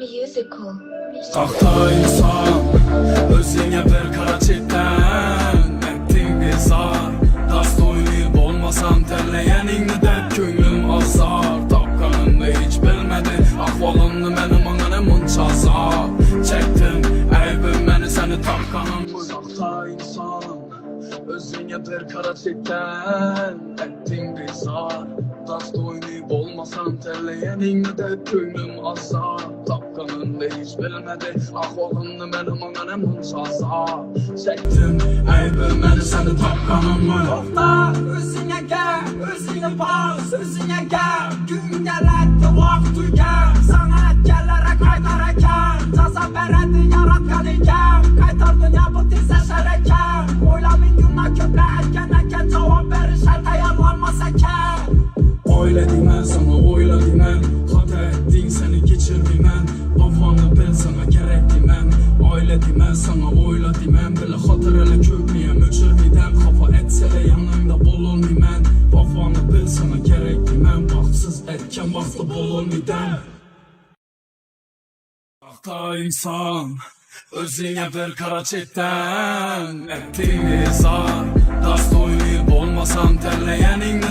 Musical. Tahta insan özüne bir kara çekten ettin bir zar. Dast oynayıp olmasam terleyeningni de könglim azar. Tapkanımda hiç bilmedi ahvalımni benim ananı muncha zar. Çektim aybim beni seni tapkanım. Tahta insan özüne bir kara çekten ettin bir zar. Dast oynayıp olmasam terleyeningni de könglim azar. Tapkanımda hiç bilmedi ahvalımni benim ananı muncha zar. Çektim aybim beni seni tapkanım. Toxta, özüne gel, özüne bas, özüne gel. Gün gələtdi, vaxt tügər. Sənətkərlərə qaytarəkən. Cəza bərədi, yaratqan ikən. Qaytardın ya bu tizləşərəkən. Oylamin günlə köplə əkən. Cavab verir şərtə yarlanmaz əkən. Oyla demem sana oyla demem. Hata ettin seni geçirmemem. Babanı ben sana gerek demem. Oyla demem sana oyla demem. Böyle hatırla kökmeyem öçürmeden. Kafa etse de yanımda bol olmaymen. Babanı ben sana gerek demem. Baksız etken vakti bol olmayden. Tahta insan özüne bir kara çekten ettiğin zar. Dast oynayıp olmasam terleyeningni